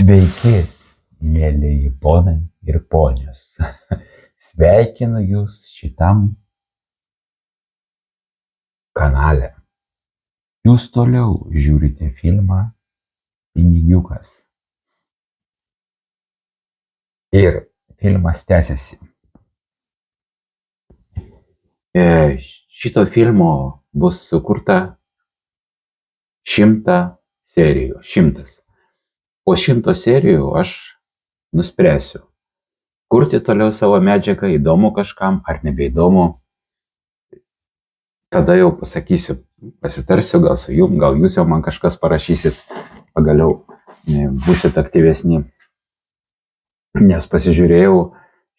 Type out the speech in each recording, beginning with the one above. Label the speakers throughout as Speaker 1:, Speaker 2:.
Speaker 1: Sveiki, mėlyji ponai ir ponios. Sveikinu jūs šitam kanale. Jūs toliau žiūrite filmą Pinigiukas. Ir filmas tęsiasi. Šito filmo bus sukurta 100 serijų. 100. Po 100 serijų aš nuspręsiu, kurti toliau savo medžiagą, įdomu kažkam ar nebeįdomu. Tada jau pasakysiu, pasitarsiu gal su jum, gal jūs jau man kažkas parašysit, pagaliau būsit aktyvesni. Nes pasižiūrėjau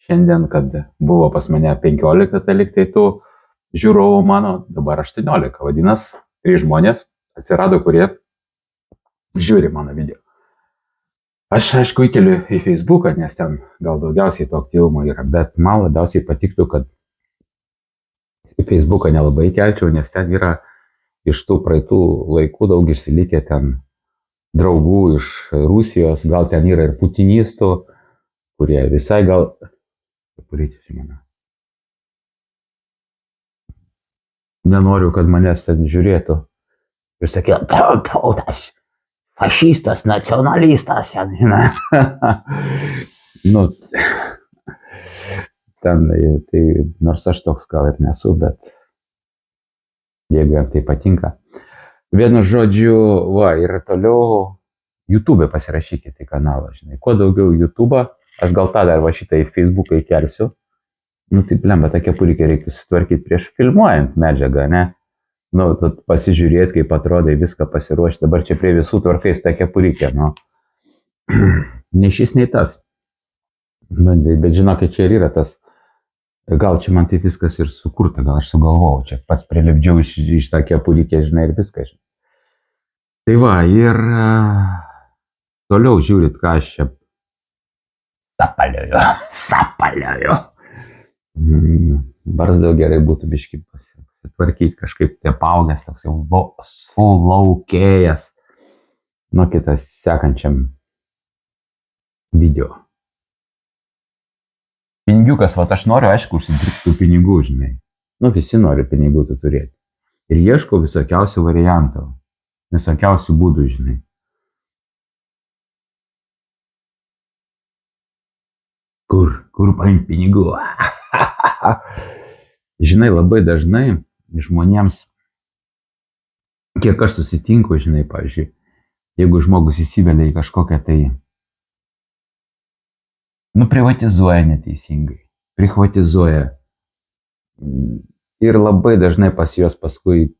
Speaker 1: šiandien, kad buvo pas mane 15, tai lyg tai tų žiūrovų mano, dabar 18. Vadinasi, 3 žmonės atsirado, kurie žiūri mano video. Aš aišku įkeliu į Facebooką, nes ten gal daugiausiai to aktyvumo yra, bet man labiausiai patiktų, kad į Facebooką nelabai kelčiau, nes ten yra iš tų praeitų laikų daug išsilikę ten draugų iš Rusijos, gal ten yra ir putinistų, kurie visai gal... Nenoriu, kad manęs ten žiūrėtų. Ir sakė, tautas, fašistas, nacionalistas, nu, ten, tai nors aš toks gal ir nesu, bet jeigu jam tai patinka. Vienu žodžiu, va, ir toliau YouTube pasirašykite į kanalą, žinai. Kuo daugiau YouTube, aš gal tą dar va šitą į Facebooką įkelsiu. Nu, tai blemba, tą kepurikę reikia sutvarkyti prieš filmuojant medžiagą, ne? Nu, tu pasižiūrėti, kaip atrodai, viską pasiruošti. Dabar čia prie visų tvarkais tą kepurikę, nu. Nei šis, nei tas. Nu, bet žinokit, čia ir yra tas. Gal čia man taip viskas ir sukurta, gal aš sugalvojau, čia pats prilipdžiau iš tą kepurikę, žinai, ir viskas. Tai va, ir toliau žiūrit, ką aš čia sapalioju. Barzdą gerai būtų biškį pasitvarkyti, kažkaip tie paugęs, toks jau sulaukėjęs. Nu, kitas sekančiam video. Pinigiukas, va, aš noriu, aišku, užsidirbti tų pinigų, žinai. Nu, visi nori pinigų tu turėti. Ir ieškau visokiausių variantų, visokiausių būdų, žinai. Kur paimti pinigų? Žinai, labai dažnai žmonėms, kiek aš susitinku, žinai, pavyzdžiui, jeigu žmogus įsivelia į kažkokią tai, nu, privatizuoja neteisingai, prichvatizuoja. Ir labai dažnai pas juos paskui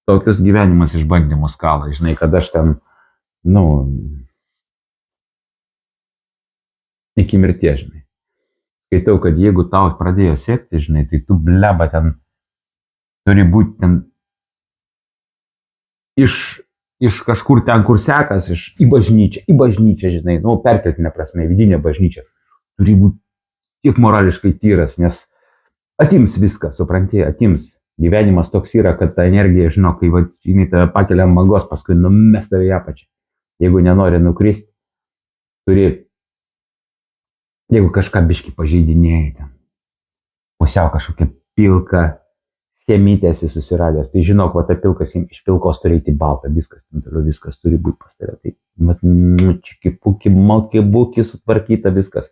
Speaker 1: tokius gyvenimus išbandymus kala, žinai, kad aš ten, nu, iki mirties, žinai. Skaitau, kad jeigu tau pradėjo sekti, žinai, tai tu bleba ten turi būti ten iš kažkur ten, kur sekas, į bažnyčią, žinai, nu, perkeltinė prasme, vidinė bažnyčia. Turi būti tiek morališkai tyras, nes atims viską, supranti, atims. Gyvenimas toks yra, kad ta energija, žinau, kai jinai tave pakelia ant bangos, paskui numes tave į apačią. Jeigu nenori nukristi, turi, jeigu kažką biškį pažeidinėjai ten, pusiau kažkokia pilka schemytė esi susiradęs, tai žinok, va, ta pilkas iš pilkos turi eiti baltą, viskas turi būti pas tave. Tai, nu, čikipuki, malkibuki, sutvarkyta viskas.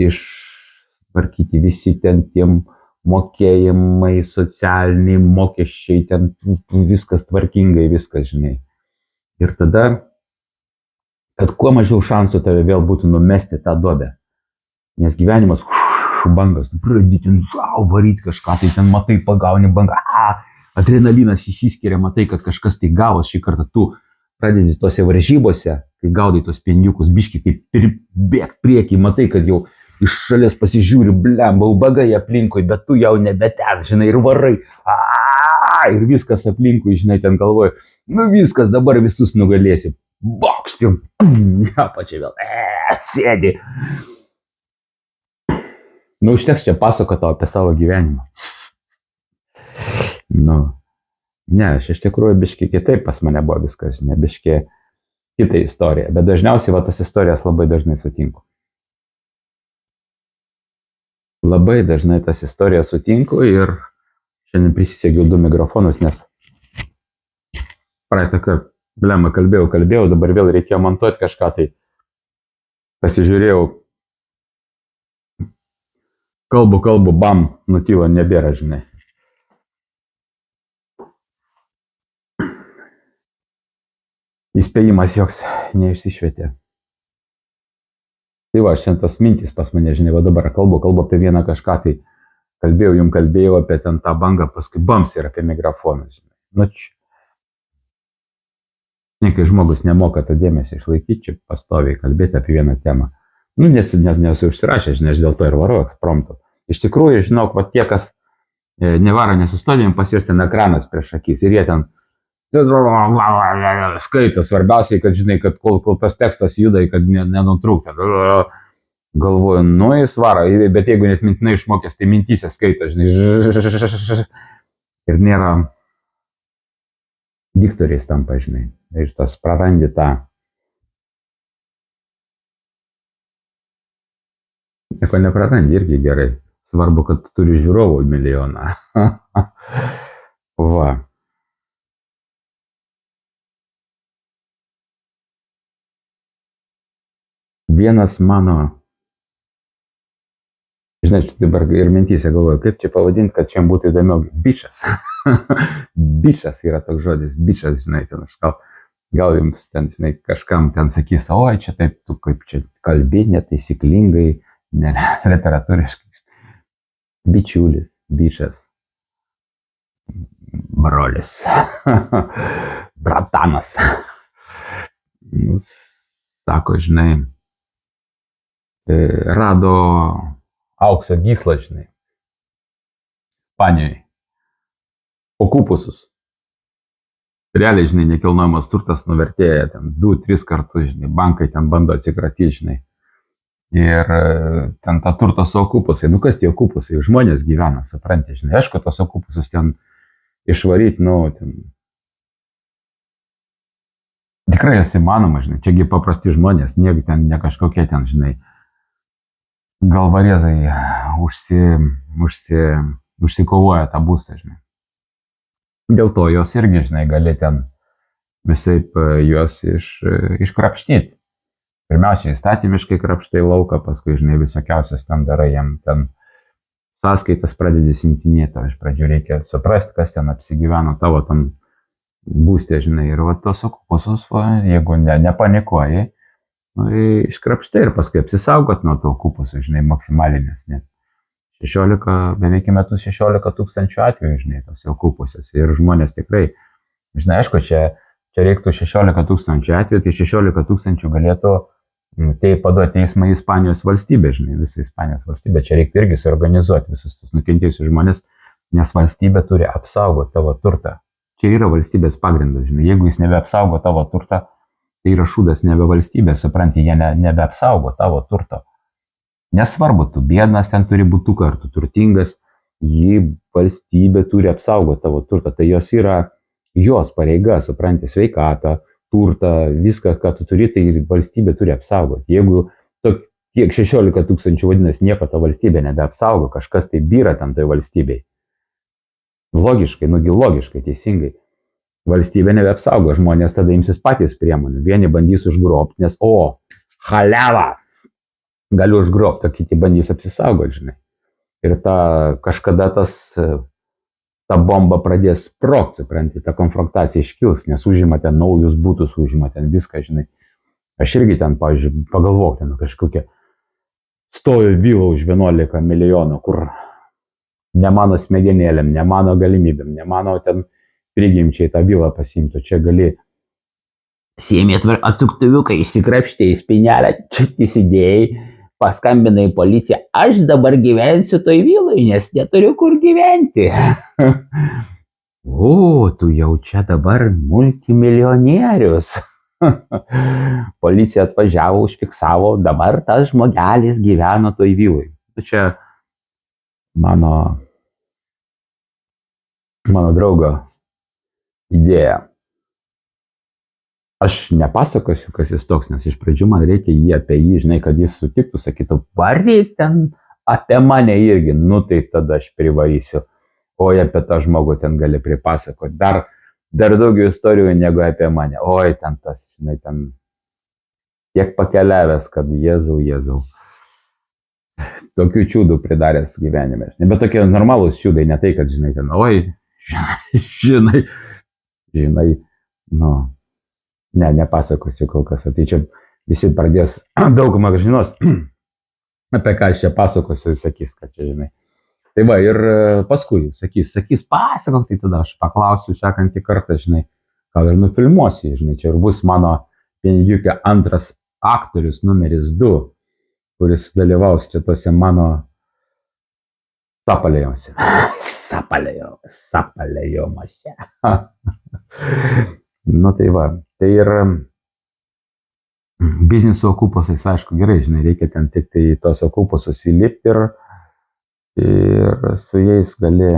Speaker 1: Ištvarkyti visi ten tiem mokėjimai, socialiniai mokesčiai, ten viskas tvarkingai, viskas, žinai. Ir tada, kad kuo mažiau šansų tave vėl būtų numesti tą duobę. Nes gyvenimas, bangas, pradėti varyti kažką, tai ten matai, pagauni bangą, adrenalinas įsiskiria, matai, kad kažkas tai gavos šį kartą, tu pradedi tose varžybose, kai gaudai tos pinigiukus, biški kaip bėgt priekį, matai, kad jau iš šalies pasižiūri, blemba, ubagai aplinkui, bet tu jau nebe ten, žinai, ir varai, ir viskas aplinkui, žinai, ten galvoju, nu viskas, dabar visus nugalėsiu, bokšt, ir apačiai vėl, sėdi. Nu, užteks čia pasakoti apie savo gyvenimą. Nu, ne, aš iš tikrųjų biški kitaip pas mane buvo viskas, žinai, biški kitą istoriją, bet dažniausiai va tas istorijas labai dažnai sutinku. Labai dažnai tas istorijas sutinku ir šiandien prisisegiau 2 mikrofonus, nes praeitą kartą, blemą, kalbėjau, dabar vėl reikėjo montuoti kažką, tai pasižiūrėjau, kalbu, bam, nutylo, nebėra, žinai. Įspėjimas joks neišsišvietė. Tai va, šiandien tos mintys pas mane, žinai, va dabar kalbu apie vieną kažką, tai kalbėjau apie ten tą bangą, paskui bams ir apie mikrofoną, žinai. Nu, kai žmogus nemoka tą dėmesį išlaikyti, čia pastoviai kalbėti apie vieną temą. Nu, nesu užsirašęs, žinai, aš dėl to ir varau ekspromtu. Iš tikrųjų, žinok, va tie, kas nevaro nesustodėm, pas juos ten ekranas prieš akis ir jie ten skaito, svarbiausiai, kad žinai, kad kol tas tekstas juda, kad nenutrūkta. Galvoju, nu jis varo, bet jeigu net mintinai išmokęs, tai mintyse skaito, žinai, ir nėra diktoriais tampa, žinai, ir tas prarandi tą. Nieko neprarandi, irgi gerai. Svarbu, kad turi žiūrovų milijoną. Va. Vienas mano, žinai, dabar ir mintyse galvoju, kaip čia pavadinti, kad čia būtų įdomiau. Bičas. Bičas yra toks žodis. Bičas, žinai, ten aš gal jums ten, žinai, kažkam ten sakys, oi, čia taip, tu kaip čia kalbi netaisyklingai, literatūriškai. Bičiulis, bičas, brolis, bratanas. Nu, sako, žinai, rado aukso gyslą, žinai, Ispanijoje, okupusus. Realiai, žinai, nekilnojamas turtas nuvertėja ten 2-3 kartus, žinai, bankai ten bando atsikratyti, žinai. Ir ten tą turtą su okupusai, nu kas tie okupusai, žmonės gyvena, supranti, žinai, aišku, tos okupusus ten išvaryti, nu, ten tikrai jas įmanoma, žinai, čiagi paprasti žmonės, niegi ten ne kažkokie ten, žinai, galvarėzai užsikovoja tą būstą, žinai. Dėl to jos irgi, žinai, gali ten visaip juos iškrapštyti. Pirmiausia, įstatymiškai krapštai lauką, paskui, žinai, visokiausias ten darai, jam ten sąskaitas pradedi siuntinėti, iš pradžių reikia suprasti, kas ten apsigyveno tavo tam būstė, žinai, ir va tos okupusus, jeigu nepanikuoji, nu, iškrapštai ir paskui apsisaugot nuo to okupusų, žinai, maksimalinis, net 16, beveik metus 16 tūkstančių atvejų, žinai, tos okupusios, ir žmonės tikrai, žinai, aišku, čia reiktų 16 tūkstančių atvejų, tai 16 tūkstančių galėtų tai paduoti teismą į Ispanijos valstybę, žinai, visą Ispanijos valstybę. Čia reiktų irgi suorganizuoti visus tos nukentėjusius žmonės, nes valstybė turi apsaugoti tavo turtą. Čia yra valstybės pagrindas, žinai, jeigu jis nebeapsaugo tavo turtą, tai yra šūdas nebe valstybė, supranti, jie nebeapsaugo tavo turto. Nesvarbu, tu biednas ten turi būtuką, ar tu turtingas, jį valstybė turi apsaugoti tavo turtą, tai jos yra jos pareiga, supranti, sveikatą, turtą, viską, ką tu turi, tai valstybė turi apsaugoti. Jeigu tiek 16 tūkstančių vadinasi, nieko ta valstybė nebeapsaugo, kažkas tai byra ten toj valstybei. Logiškai, nugi logiškai, teisingai. Valstybė nebeapsaugo, žmonės tada imsis patys priemonių. Vieni bandys užgrobti, nes, haliava, galiu užgrobti, o kiti bandys apsisaugoti, žinai. Ir kažkada ta bomba pradės sprogti, supranti, ta konfrontacija iškils, nes užima ten naujus būtus, užima ten viską, žinai. Aš irgi ten, pavyzdžiui, pagalvok, ten kažkokia stovi vila už 11 milijonų, kur ne mano smegenėlėm, ne mano galimybėm, ne mano ten prigimčiai tą vilą pasimtų. Čia gali siemi atsuktuviuką, išsikrapštė į spynelę, čia įsidėjai, paskambinai į policiją, aš dabar gyvensiu toj viloj, nes neturiu kur gyventi. O, tu jau čia dabar multimilijonierius. Policija atvažiavo, užfiksavo, dabar tas žmogelis gyveno toj viloj. Čia mano draugo idėja. Aš nepasakosiu, kas jis toks, nes iš pradžių man reikia jį apie jį, žinai, kad jis sutiktų, sakytų, varyk ten apie mane irgi, nu tai tada aš privarysiu. Oi, apie tą žmogų ten gali pripasakoti. Dar daugiau istorijų negu apie mane. Oi, ten tas, žinai, ten tiek pakeliavęs, kad Jėzau, Jėzau. Tokių čiūdų pridaręs gyvenime. Bet tokie normalūs čiūdai, ne tai, kad, žinai, ten, oi, žinai, žinai, nu, ne, nepasakosiu kol kas. Tai čia visi pradės, daugumą žinos, apie ką aš čia pasakosiu ir sakys, kad čia, žinai. Tai va, ir paskui sakys, pasakok, tai tada aš paklausiu sekantį kartą, žinai, gal ir nufilmuosiu, žinai, čia ir bus mano Pinigiukė antras aktorius numeris 2, kuris dalyvaus čia tose mano sapalėjimuose. Sapalėjimuose. Nu tai va, tai ir bizniso okupusais, aišku, gerai, žinai, reikia ten tik tai tos okupusus įlipti ir su jais gali,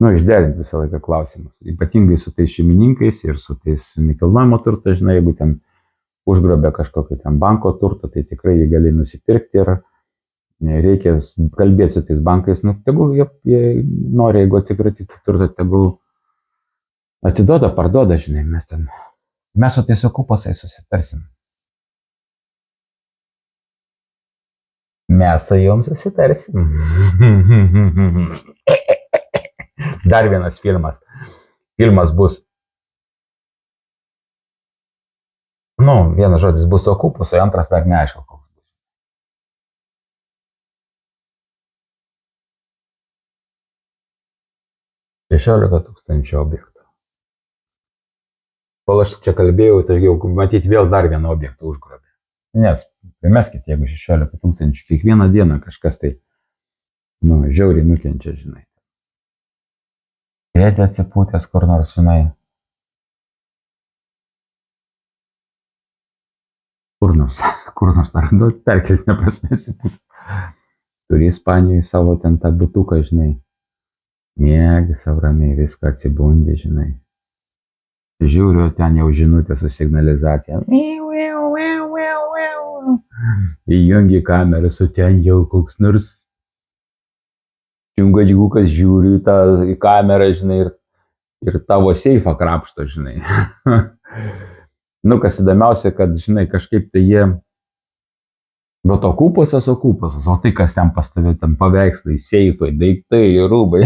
Speaker 1: nu, išderinti visą laiką klausimus. Ypatingai su tais šeimininkais ir su tais nekilnojamo turto, žinai, jeigu ten užgrobė kažkokį ten banko turtą, tai tikrai jį gali nusipirkti ir reikia kalbėti su tais bankais, nu, tegul jie nori, jeigu atsikratyti turtą, tegul atiduoda, parduoda, žinai, mes su tais okupusais susitarsim. Mes su jom susitarsim. Dar vienas filmas. Filmas bus, nu, vienas žodis bus okupusai, antras dar neaišku koks bus. $16,000 objektų. Kol aš čia kalbėjau, tai jau matyti vėl dar vieną objektą užgrobė. Nes, primeskit, jeigu 16,000, kiekvieną dieną kažkas tai, nu, žiauriai nukenčia, žinai. Sėdė atsipūtęs kur nors, žinai. Kur nors, ar nu, perkeltinė prasme atsipūtęs. Turi Ispanijoje savo ten tą butuką, žinai. Miegi savo ramiai, viską atsibundi, žinai. Žiūriu, ten jau žinutė su signalizacija. Įjungi kamerą, su ten jau koks nors čiungadžiukas žiūri į kamerą, žinai, ir tavo seifą krapšto, žinai. Nu, kas įdomiausia, kad, žinai, kažkaip tai jie, bet okupusas, o tai kas ten pas tave, ten paveikslai, seifai, daiktai, rūbai.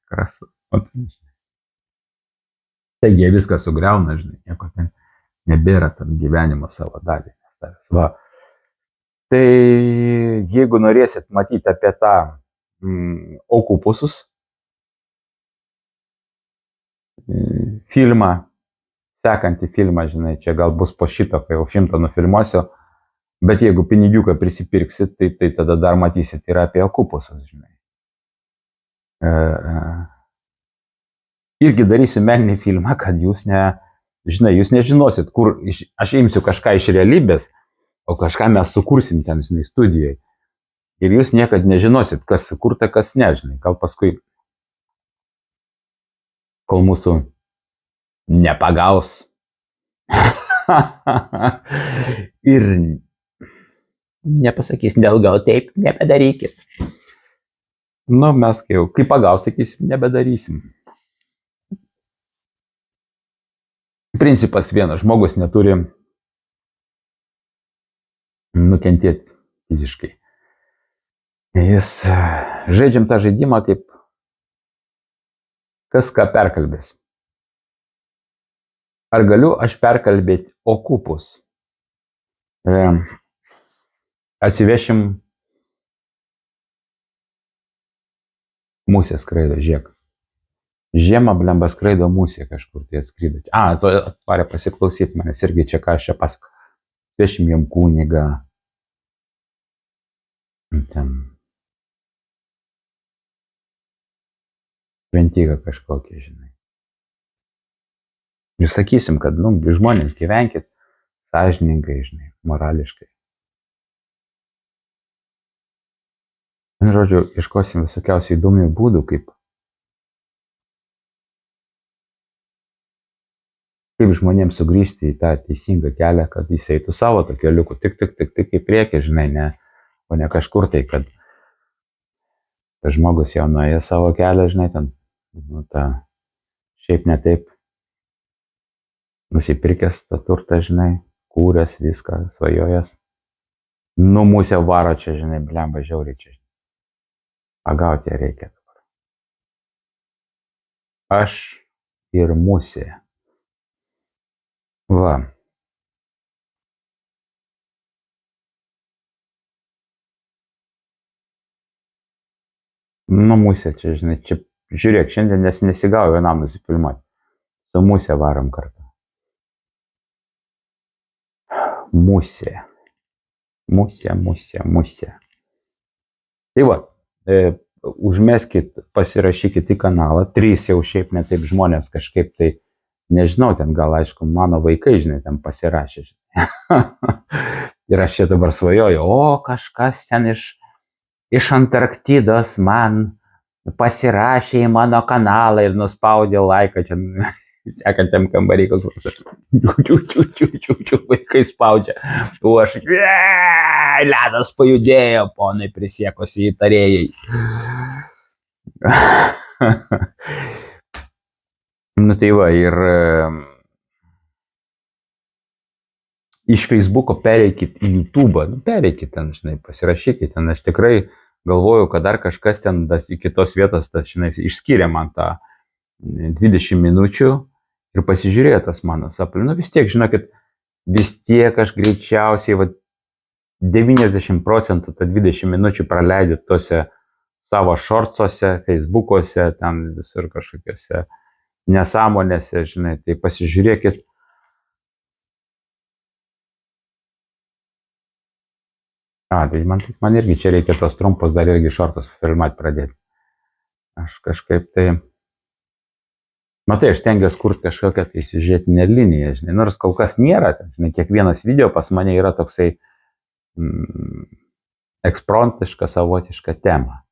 Speaker 1: Krasu. Tai jie viską sugriauna, žinai, nieko ten nebėra tam gyvenimo savo dalį. Va. Tai jeigu norėsit matyti apie tą okupusus filmą, sekantį filmą, žinai, čia gal bus po šito, kai jau 100 nufilmuosiu, bet jeigu pinigiuką prisipirksit, tai tada dar matysit ir apie okupusus, žinai. Irgi darysiu meninį filmą, kad jūs nežinosit, kur aš imsiu kažką iš realybės, o kažką mes sukursim ten, žinai, studijoje. Ir jūs niekad nežinosit, kas sukurta, kas ne, žinai. Gal paskui, kol mūsų nepagaus. Ir nepasakys, gal taip, nebedarykit. Nu, mes kai pagaus, sakysim, nebedarysim. Principas vienas, žmogus neturi nukentėti fiziškai. Jis žaidžiam tą žaidimą kaip kas ką perkalbės. Ar galiu aš perkalbėti okupus? Atsivešim musė skraido, žiūrėk. Žiemą blemba skraido musė kažkur tai atskrido. To atvarė pasiklausyti manęs irgi čia, ką aš čia pasakoju. Atsivešim jam kunigą. Ten šventygą kažkokią, žinai. Ir sakysim, kad, nu, žmonės gyvenkit sąžiningai, žinai, morališkai. Žodžiu, ieškosim visokiausių įdomių būdų, kaip kaip žmonėms sugrįžti į tą teisingą kelią, kad jis eitų savo to keliuku, tik į priekį, žinai, ne, o ne kažkur tai, kad tas žmogus jau nuėjo savo kelią, žinai, ten, nu, tą, šiaip ne taip, nusipirkęs tą turtą, žinai, kūręs viską, svajojęs. Nu, musė varo čia, žinai, blemba žiauriai čia. Pagauti ją reikia. Aš ir musė. Va. Nu, musė čia, žinai, čia, žiūrėk, šiandien nesigavo vienam nusifilmuoti. Su musė varom kartu. Musė. Musė. Tai va, užmeskit, pasirašykit į kanalą, 3 jau šiaip ne taip žmonės kažkaip tai, nežinau, ten gal aišku, mano vaikai, žinai, ten pasirašė. Ir aš čia dabar svajoju, o kažkas ten iš Antarktidos man pasirašė į mano kanalą ir nuspaudė laiką čia sekančiam kambarį, vaikai spaudžia, o aš, ledas pajudėjo, ponai prisiekusi įtarėjai. Nu tai va, ir iš Facebook'o pereikit į YouTube'ą, nu pereikit ten, žinai, pasirašykit ten, aš tikrai galvoju, kad dar kažkas ten iki tos vietos, tas, žinai, išskyrė man tą 20 minučių ir pasižiūrėjo tas mano sapalį. Nu vis tiek, žinokit, vis tiek aš greičiausiai, va, 90% tą 20 minučių praleidžiu tose savo šortsuose, Facebook'uose, ten visur kažkokiuose nesąmonėse, žinai, tai pasižiūrėkit. Tai man irgi čia reikia tos trumpos dar irgi šortus filmuoti pradėti. Aš kažkaip tai, matai, aš stengiuosi kurti kažkokią tai siužetinę liniją, žinai, nors kol kas nėra, žinai, kiekvienas video pas mane yra toksai ekspromtiška, savotiška tema.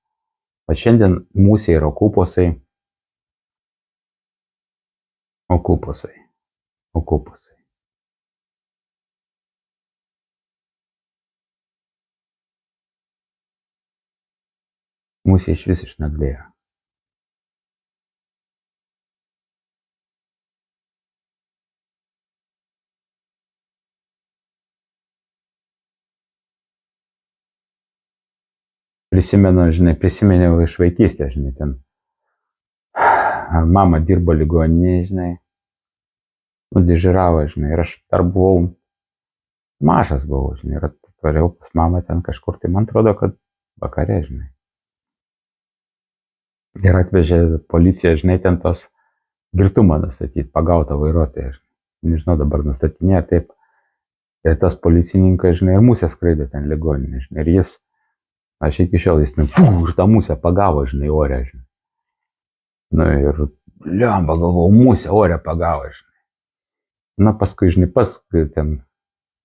Speaker 1: O šiandien musė ir okupusai. Musė iš vis išnaglėjo. Prisiminiau iš vaikystės, žinai, ten mama dirbo ligoninėje, žinai, nudižiravo, žinai, ir aš dar buvau mažas, žinai, ir atvarėjau pas mamą ten kažkur, tai man atrodo, kad vakare, žinai. Ir atvežė policija, žinai, ten tos girtumą nustatyti, pagautą vairuotoją, nežinau, dabar nustatinėja taip. Ir tas policininkas, žinai, ir musė skraidė ten ligoninė, žinai, ir jis, aš iki šiol jis, ir tą musę pagavo, žinai, ore, žinai. Nu ir liamba, galvojau, musę ore pagavo, žinai. Na paskui, žinai, ten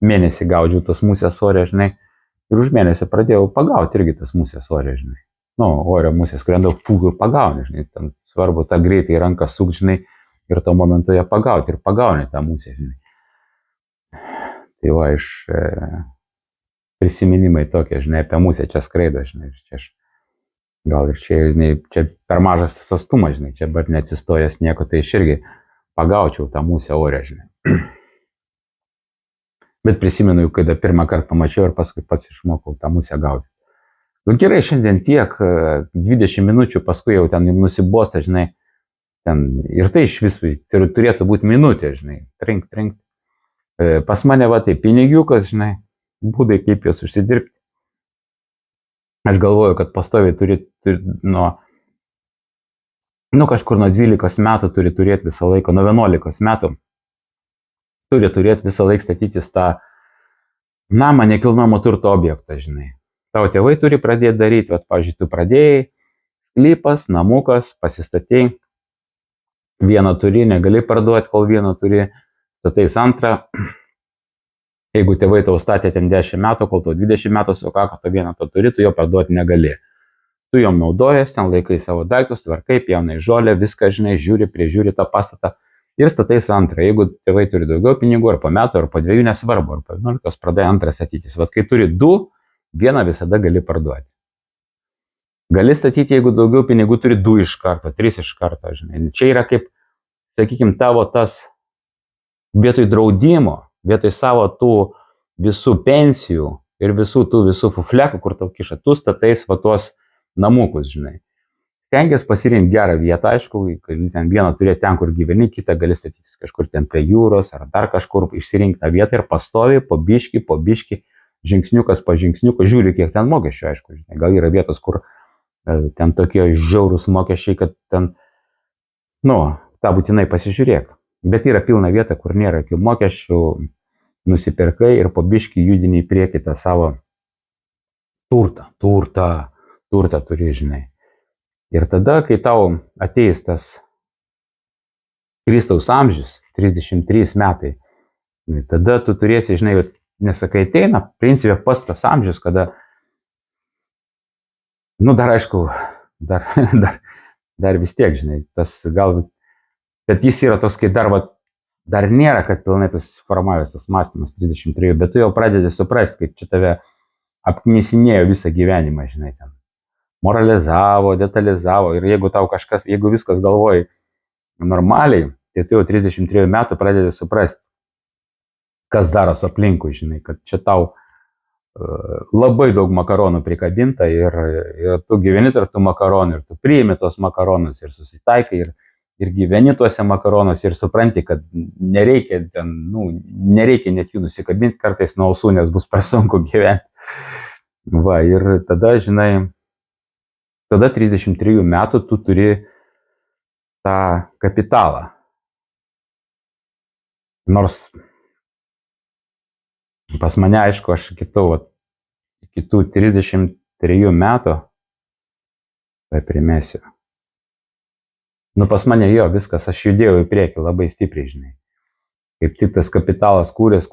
Speaker 1: mėnesį gaudžiau tos musės ore, žinai, ir už mėnesį pradėjau pagauti irgi tas musės ore, žinai. Nu, ore musė skrenda, ir pagauni, žinai, ten svarbu tą greitai ranką suk, žinai, ir tuo momentu ją pagauti, ir pagauni tą musę, žinai. Tai va, iš prisiminimai tokie, žinai, apie musę čia skraido, žinai, čia aš, gal ir čia, žinai, čia per mažas tas atstumas, žinai, čia bet neatsistojęs nieko, tai aš irgi pagaučiau tą musę ore, žinai. Bet prisimenu, kada pirmą kartą pamačiau ir paskui pats išmokau tą musę gauti. Nu gerai, šiandien tiek, 20 minučių, paskui jau ten nusibosta, žinai, ten ir tai iš visų turėtų būti minutė, žinai, trink. Pas mane va tai pinigiukas, žinai, būdai kaip juos užsidirbti. Aš galvoju, kad pastoviai turi kažkur nuo 12 metų turi turėti visą laiką, nuo 11 metų turi turėti visą laiką statytis tą namą nekilnojamo turto objektą, žinai. Tavo tėvai turi pradėti daryti, vat, pavyzdžiui, tu pradėjai, sklypas, namukas, pasistatei, vieną turi, negali parduoti, kol vieną turi, statais antrą. Jeigu tėvai tau statė ten 10 metų, kol tau 20 metų sukako, to vieną to turi, tu jo parduoti negali. Tu jom naudojas, ten laikai savo daiktus, tvarkai, pjaunai žolę, viską, žinai, prižiūri tą pastatą ir statais antrą. Jeigu tėvai turi daugiau pinigų, ar po metų, ar po 2, nesvarbu, ar po 11 pradai antrą statytis. Vat kai turi 2, vieną visada gali parduoti. Gali statyti, jeigu daugiau pinigų turi 2 iš karto, 3 iš karto, žinai. Čia yra kaip, sakykime, tavo tas vietoj draudimo, vietoj savo tų visų pensijų ir visų fuflekų, kur tau kiša, tu statais va tuos namukus, žinai. Stengiasi pasirinkti gerą vietą, aišku, ten vieną turėti ten, kur gyveni, kitą gali statytis kažkur ten prie jūros ar dar kažkur, išsirinkti tą vietą ir pastovi po biški, žingsniukas po žingsniuko, žiūri, kiek ten mokesčių, aišku, žinai. Gal yra vietos, kur ten tokie žiaurūs mokesčiai, kad ten, tą būtinai pasižiūrėk. Bet yra pilna vieta, kur nėra jokių mokesčių, nusipirkai ir po biški judini į priekį tą savo turtą turi, žinai. Ir tada, kai tau ateis tas Kristaus amžius, 33 metai, tada tu turėsi, žinai, nesakai ateina, principė pats tas amžius, kada, dar aišku, dar vis tiek, žinai, tas gal, bet jis yra toks, kai dar nėra, kad pilnai tas formavęs tas mąstymas 33, bet tu jau pradedi suprasti, kaip čia tave apknisinėjo visą gyvenimą, žinai, ten. Moralizavo, detalizavo ir jeigu viskas galvoji normaliai, tai tu jau 33 metų pradedi suprasti, kas daros aplinkui, žinai, kad čia tau labai daug makaronų prikabinta ir tu gyveni tarp tų makaronų ir tu priimi tos makaronus ir susitaikai ir gyveni tuose makaronuose ir supranti, kad nereikia net jų nusikabinti kartais nuo ausų, nes bus per sunku gyventi. Va, ir tada, žinai, tada 33 metų tu turi tą kapitalą. Nors pas mane, aišku, aš iki tų 33 metų, tai primesiu. Pas mane viskas, aš judėjau į priekį labai stipriai, žinai. Kaip tik tas kapitalas kūrės,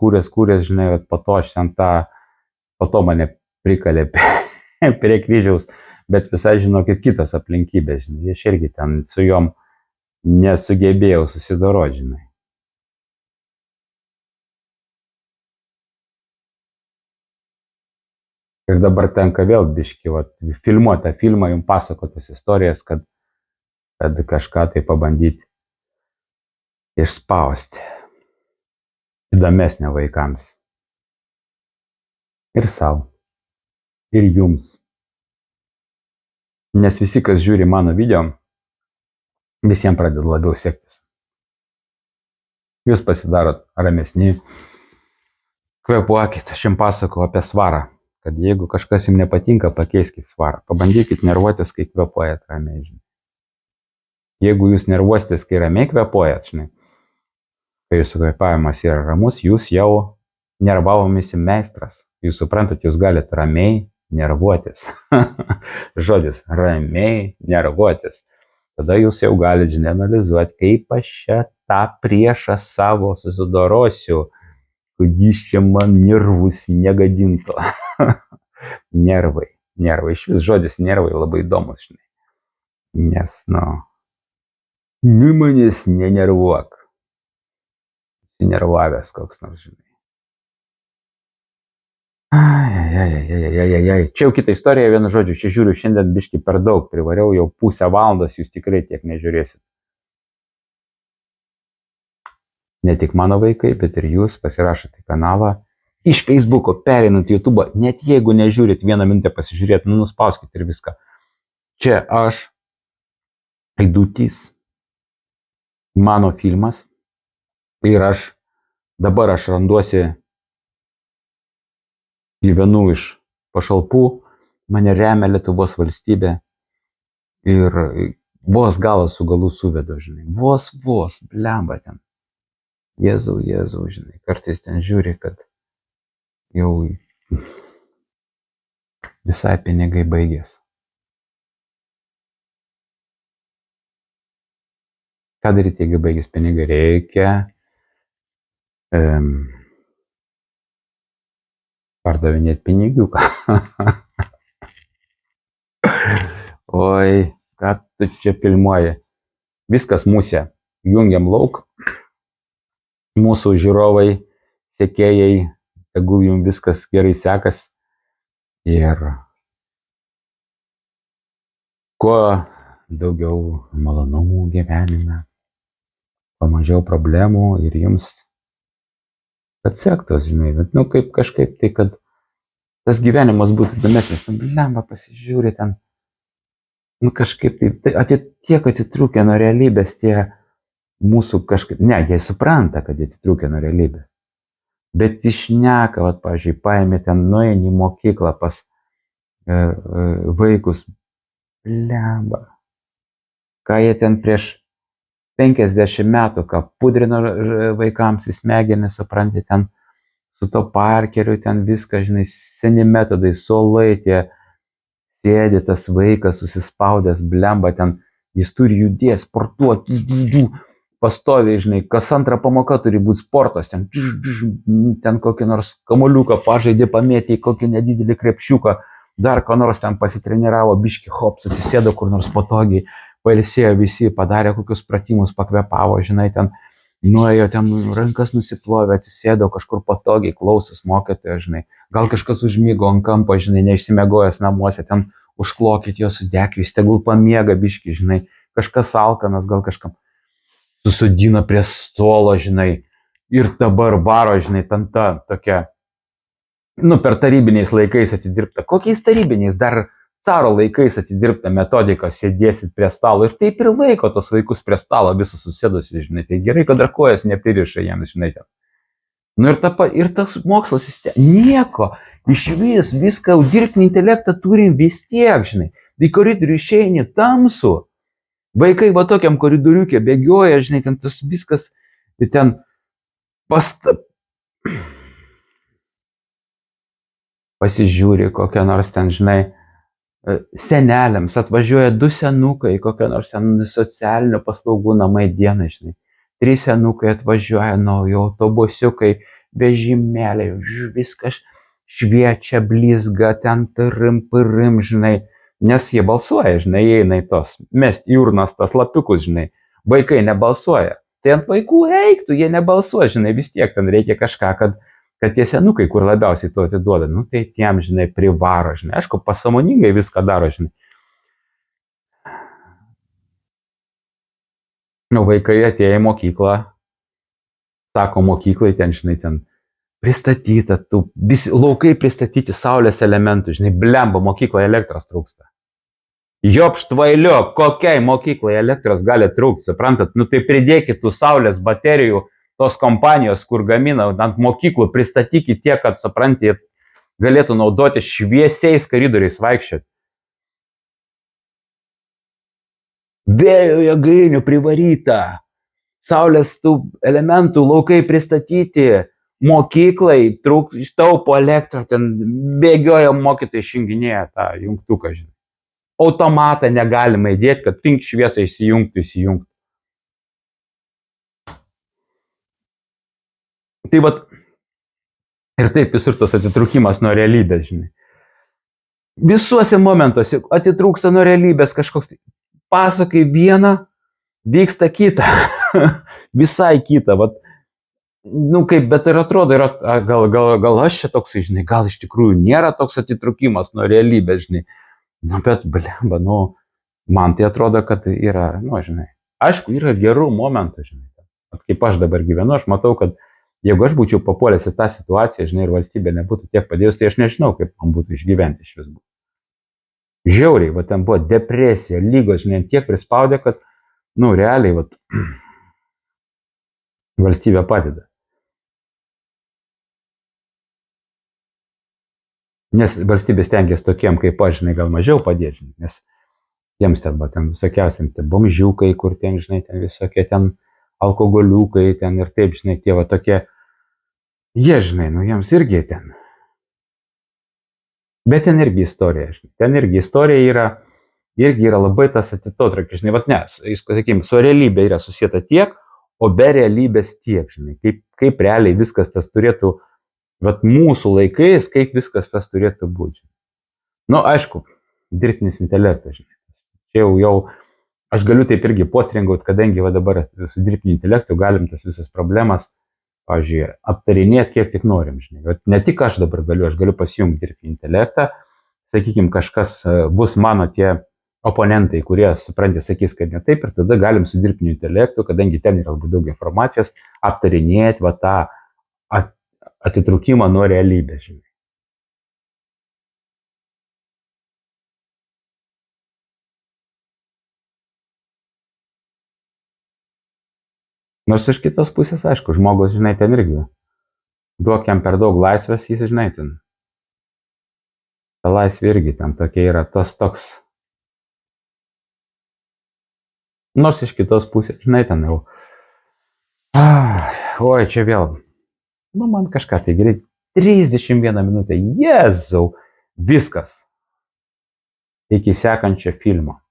Speaker 1: žinai, po to aš ten po to mane prikalė prie kryžiaus. Bet visai žinokit kitas aplinkybės, žinai, aš irgi ten su jom nesugebėjau susidoroti, žinai. Ir dabar tenka vėl biški, filmuoti tą filmą, jums pasakotas istorijas, kad kažką tai pabandyti išspausti. Įdomesnė vaikams. Ir savo. Ir jums. Nes visi, kas žiūri mano video, visiems pradeda labiau sektis. Jūs pasidarot ramesni, kvėpuokit, aš jums pasakau apie svarą, kad jeigu kažkas jums nepatinka, pakeiskit svarą. Pabandykit nervuotis, kai kvėpuojat ramiai, žinai. Jeigu jūs nervuositės, kai ramiai kvėpuojat, žinai, kai jūsų kvėpavimas yra ramus, jūs jau nervavomisi meistras. Jūs suprantat, jūs galite ramiai nervuotis. Žodis, ramiai nervuotis. Tada jūs jau galite, žinai, analizuoti, kaip aš čia tą priešą savo susidorosiu, kad jis čia man nervus negadintų. Nervai. Iš vis žodis nervai labai įdomus, žinai. Nes, manęs nenervuok. Nervavęs koks nors, žinai. Čia jau kita istorija, vienu žodžiu, čia žiūriu šiandien biški per daug, privariau jau pusę valandos, jūs tikrai tiek nežiūrėsit. Ne tik mano vaikai, bet ir jūs pasirašote kanalą. Iš Facebooko pereinant į YouTube, net jeigu nežiūrit, 1 minutę pasižiūrėt, nuspauskit ir viską. Čia aš, Aidutis, mano filmas, ir dabar aš randuosi, gyvenu iš pašalpų, mane remia Lietuvos valstybė ir vos galas su galu suvedu, žinai, vos, blemba ten. Jėzau, žinai, kartais ten žiūri, kad jau visai pinigai baigės. Ką daryti, jeigu baigės pinigai? Reikia pardavinėti pinigiuką. Oi, ką tu čia filmuoji? Viskas musė. jungiam lauk, mūsų žiūrovai, sekėjai, tegul jums viskas gerai sekas ir kuo daugiau malonumų gyvenime, kuo mažiau problemų ir jums kad sektos, žinai, bet, kaip kažkaip tai, kad tas gyvenimas būtų įdomesnis, lemba pasižiūri ten, kažkaip tai, tiek atitrūkę nuo realybės tie mūsų kažkaip, ne, jie supranta, kad jie atitrūkę nuo realybės, bet išneka, pavyzdžiui, paėmė ten, nueini į mokyklą pas vaikus, lemba, ką jie ten prieš 50 metų, ką pudrino vaikams į smegenis, supranti, ten su to parkeriu, ten viską, žinai, seni metodai, suolai tie, sėdi tas vaikas susispaudęs, blemba, ten jis turi judėti, sportuoti, pastoviai, žinai, kas antra pamoka turi būti sportas, ten kokį nors kamuoliuką pažaidė, pamėtė į kokį nedidelį krepšiuką, dar ko nors ten pasitreniravo, biški hops, atsisėdo kur nors patogiai, pailsėjo visi, padarė kokius pratimus, pakvepavo, žinai, ten nuėjo, ten rankas nusiplovė, atsisėdo kažkur patogiai, klausos mokytojo, žinai, gal kažkas užmygo ant kampo, žinai, neišsimiegojęs namuose, ten užklokit jo sudekvis, tegul pamiega biški, žinai, kažkas alkanas, gal kažkam susodina prie stolo, žinai, ir dabar varo, žinai, ten ta tokia, per tarybiniais laikais atidirbta, kokiais tarybiniais, dar caro laikais atidirbta metodika, sėdėsit prie stalo ir taip ir laiko tos vaikus prie stalo visus susėdusi, žinai, tai gerai, kad dar kojas nepririša jiems, žinai, ten. Ir tas mokslas, nieko, iš viską, dirbtinį intelektą turim vis tiek, žinai, į koridorių išeini tamsu, vaikai va tokiam koridoriukė bėgioja, žinai, ten tas viskas, ten pasižiūri kokią nors ten, žinai, seneliams atvažiuoja 2 senukai, kokią nors ten socialinių paslaugų namai dienai, žinai. 3 senukai atvažiuoja, naujo autobusiukai, vežimėliai, viskas šviečia, blizga, ten pirim, žinai, nes jie balsuoja, žinai, eina į tos, mest į urnas tas lapiukus, žinai, vaikai nebalsuoja. Tai ant vaikų eiktų, jie nebalsuoja, žinai, vis tiek ten reikia kažką, kad tie senukai, kur labiausiai to atiduoda, tai tiem, žinai, privaro, žinai, aišku, pasąmoningai viską daro, žinai. Vaikai atėję į mokyklą, sako mokyklai, ten, žinai, ten pristatyta, visi laukai pristatyti saulės elementų, žinai, blemba, mokykloje elektros trūksta. Jopštvailiu, kokiai mokyklai elektros gali trūkti, suprantat, tai pridėkit tų saulės baterijų, tos kompanijos, kur gamina ant mokyklų, pristatykit tiek, kad, suprantat, galėtų naudoti šviesiais koridoriais vaikščioti. Vėjo jėgainių privaryta, saulės tų elementų laukai pristatyti, mokyklai taupo elektrą, ten bėgioja mokytojai išjunginėja tą jungtuką, žinai. Automatą negalima įdėti, kad pink šviesą įsijungtų. Tai vat, ir taip visur tas atitrūkimas nuo realybės, žinai. Visuose momentuose atitrūksta nuo realybės kažkoks, pasakai vieną, vyksta kita, visai kita, vat, kaip, bet ir atrodo, gal aš čia toks, žinai, gal iš tikrųjų nėra toks atitrūkimas nuo realybės, žinai. Bet, blemba, man tai atrodo, kad yra, žinai, aišku, yra gerų momentų, žinai. Kaip aš dabar gyvenu, aš matau, kad jeigu aš būčiau papuolęs į tą situaciją, žinai, ir valstybė nebūtų tiek padėjus, tai aš nežinau, kaip man būtų išgyventi iš vis. Žiauriai, va, ten buvo depresija, lygos, žinai, tiek prispaudė, kad, realiai, va, valstybė padeda. Nes valstybė stengiasi tokiem kaip aš, žinai, gal mažiau padėti, nes jiems ten visokiausiam, bomžiukai, kur ten, žinai, ten visokie ten alkoholiukai, ten ir taip, žinai, tie va tokie, jie, žinai, jiems irgi ten. Bet ten irgi istorija, žinai, ten irgi istorija yra labai tas atitotrakis, žinai, vat nes, sakykim, su realybė yra susieta tiek, o be realybės tiek, žinai, kaip realiai viskas tas turėtų, vat mūsų laikais, kaip viskas tas turėtų būti. Aišku, dirbtinis intelektas, žinai, čia jau aš galiu taip irgi postringauti, kadangi va dabar su dirbtiniu intelektu galim tas visas problemas, pavyzdžiui, aptarinėti kiek tik norim, žinai. Bet ne tik aš dabar galiu, aš galiu pasijungti dirbtinį intelektą, sakykime, kažkas bus mano tie oponentai, kurie, supranti, sakys, kad ne taip, ir tada galim su dirbtiniu intelektu, kadangi ten yra labai daug informacijos, aptarinėti va tą atitrūkimą nuo realybės, žinai. Nors iš kitos pusės, aišku, žmogus, žinai, ten irgi duok jam per daug laisvės, jis, žinai, ten. Ta laisvė irgi ten tokia yra, tas toks. Nors iš kitos pusės, žinai, ten jau. Oi, čia vėl. Nu, man kažką tai greit. 31 minutė. Jėzau. Viskas. Iki sekančio filmo.